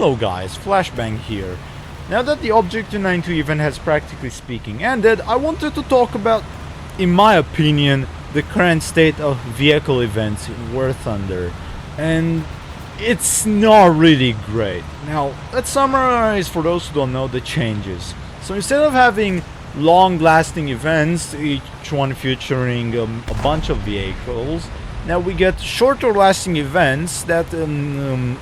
Hello guys, Flashbang here. Now that the Object 292 event has practically speaking ended, I wanted to talk about, in my opinion, the current state of vehicle events in War Thunder. And it's not really great. Now, let's summarize for those who don't know the changes. So instead of having long-lasting events, each one featuring a bunch of vehicles, now we get shorter lasting events that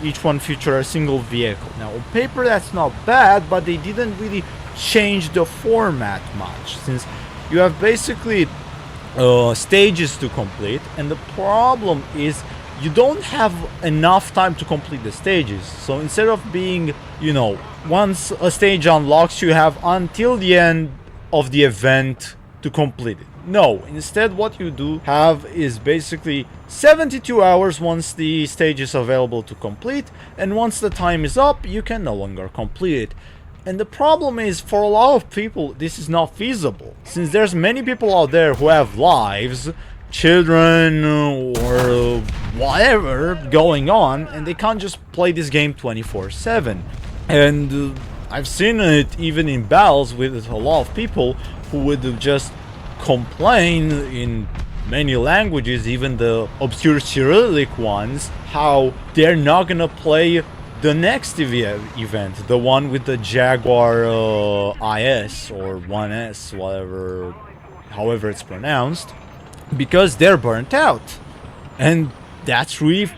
each one feature a single vehicle. Now on paper that's not bad, but they didn't really change the format much, since you have basically stages to complete, and the problem is you don't have enough time to complete the stages. So instead of being, once a stage unlocks, you have until the end of the event to complete it. No, instead what you do have is basically 72 hours once the stage is available to complete, and once the time is up, you can no longer complete it. And the problem is, for a lot of people, this is not feasible, since there's many people out there who have lives, children, or whatever going on, and they can't just play this game 24/7. And I've seen it even in battles with a lot of people who would just complain in many languages, even the obscure Cyrillic ones, how they're not gonna play the next event, the one with the Jaguar IS or 1S, however it's pronounced, because they're burnt out. And that's really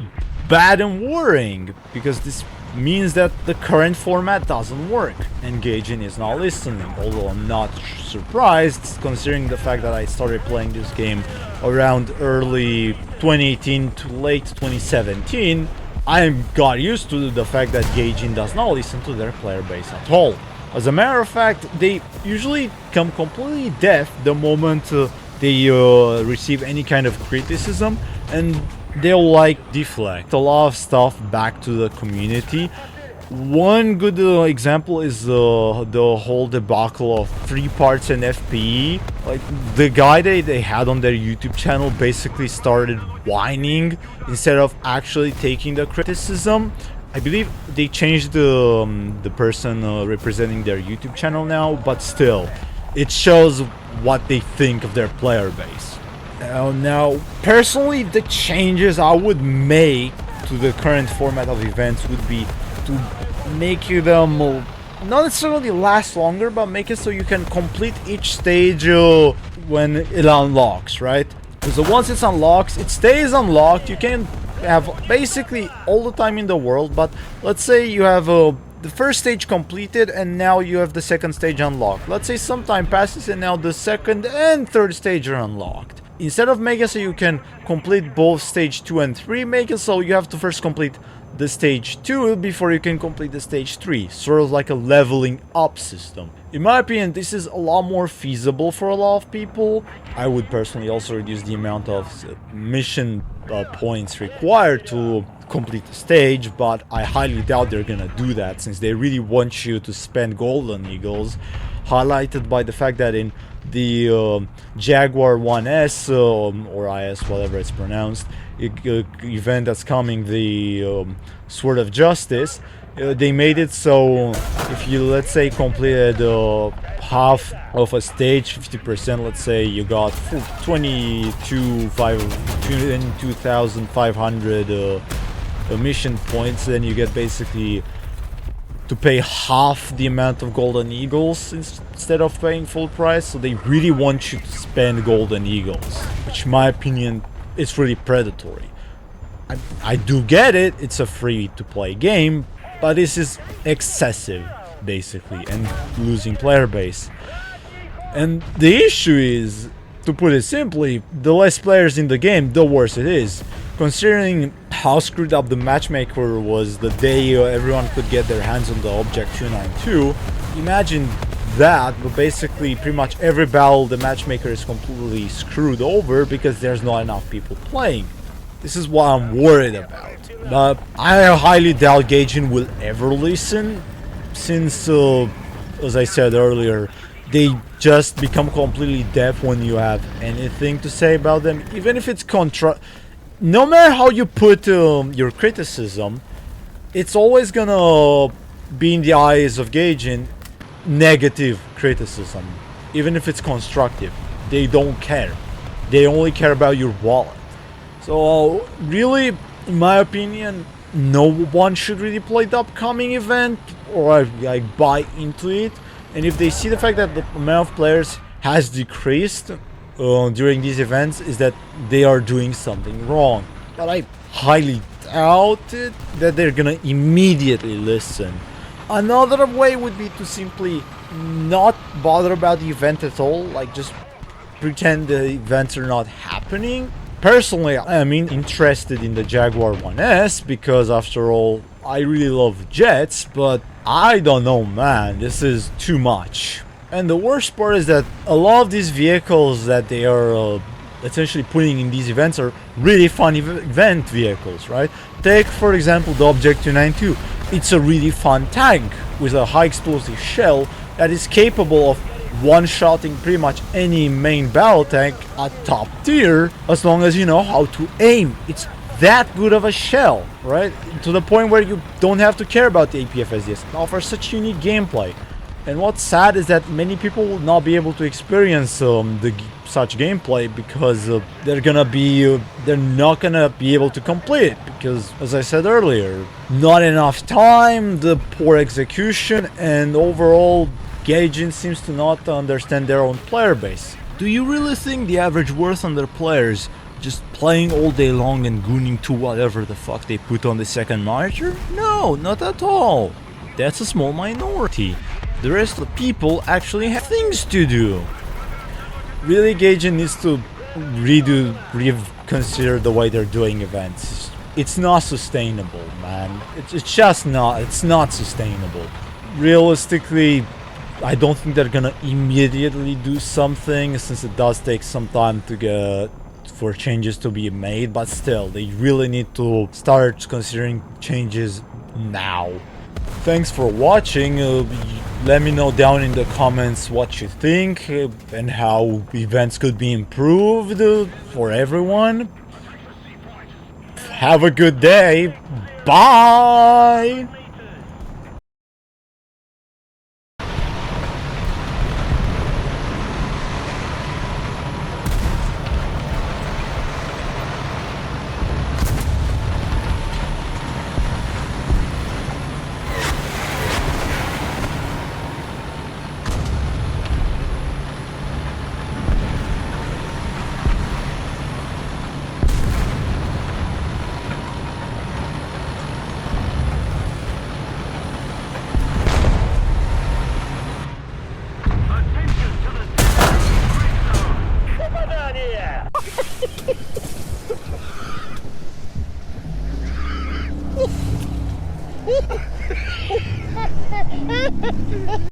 bad and worrying, because this means that the current format doesn't work and Gaijin is not listening, although I'm not surprised considering the fact that I started playing this game around early 2018 to late 2017. I got used to the fact that Gaijin does not listen to their player base at all. As a matter of fact, they usually become completely deaf the moment they receive any kind of criticism, and they'll deflect a lot of stuff back to the community. One good example is the whole debacle of 3 parts and FPE. The guy they had on their YouTube channel basically started whining instead of actually taking the criticism. I believe they changed the person representing their YouTube channel now, but still, it shows what they think of their player base. Now, personally, the changes I would make to the current format of events would be to make them not necessarily last longer, but make it so you can complete each stage when it unlocks, right? Because once it unlocks, it stays unlocked. You can have basically all the time in the world, but let's say you have the first stage completed and now you have the second stage unlocked. Let's say some time passes and now the second and third stage are unlocked. Instead of making it so you can complete both stage 2 and 3, make it so you have to first complete the stage 2 before you can complete the stage 3. Sort of like a leveling up system. In my opinion, this is a lot more feasible for a lot of people. I would personally also reduce the amount of mission points required to complete the stage, but I highly doubt they're gonna do that, since they really want you to spend Golden Eagles, highlighted by the fact that in the Jaguar 1S or IS, whatever it's pronounced, event that's coming, the Sword of Justice, they made it so if you, let's say, completed half of a stage, 50%, let's say you got 22,500 mission points, then you get basically to pay half the amount of Golden Eagles instead of paying full price. So they really want you to spend Golden Eagles, which in my opinion is really predatory. I do get it, it's a free to play game, but this is excessive basically and losing player base. And the issue is, to put it simply, the less players in the game, the worse it is. Considering how screwed up the matchmaker was the day everyone could get their hands on the Object 292, imagine that, but basically pretty much every battle the matchmaker is completely screwed over because there's not enough people playing. This is what I'm worried about. But I highly doubt Gaijin will ever listen, since, as I said earlier, they just become completely deaf when you have anything to say about them, even if it's no matter how you put your criticism, it's always gonna be in the eyes of Gaijin negative criticism, even if it's constructive. They don't care. They only care about your wallet. So really, in my opinion, no one should really play the upcoming event or like buy into it. And if they see the fact that the amount of players has decreased during these events, is that they are doing something wrong. But I highly doubt it that they're gonna immediately listen. Another way would be to simply not bother about the event at all, like just pretend the events are not happening. Personally, I'm interested in the Jaguar 1S because after all, I really love jets, but I don't know, man, this is too much. And the worst part is that a lot of these vehicles that they are essentially putting in these events are really fun event vehicles, right? Take for example the Object 292. It's a really fun tank with a high explosive shell that is capable of one-shotting pretty much any main battle tank at top tier, as long as you know how to aim. It's that good of a shell, right? To the point where you don't have to care about the APFSDS. It offers such unique gameplay. And what's sad is that many people will not be able to experience such gameplay because they're not gonna be able to complete it because, as I said earlier, not enough time, the poor execution, and overall Gaijin seems to not understand their own player base. Do you really think the average worth on their players just playing all day long and gooning to whatever the fuck they put on the second monitor? No, not at all. That's a small minority. The rest of the people actually have things to do. Really, Gaijin needs to reconsider the way they're doing events. It's not sustainable, man. It's just not. It's not sustainable. Realistically, I don't think they're gonna immediately do something, since it does take some time for changes to be made, but still, they really need to start considering changes now. Thanks for watching. Let me know down in the comments what you think and how events could be improved for everyone. Have a good day. Bye!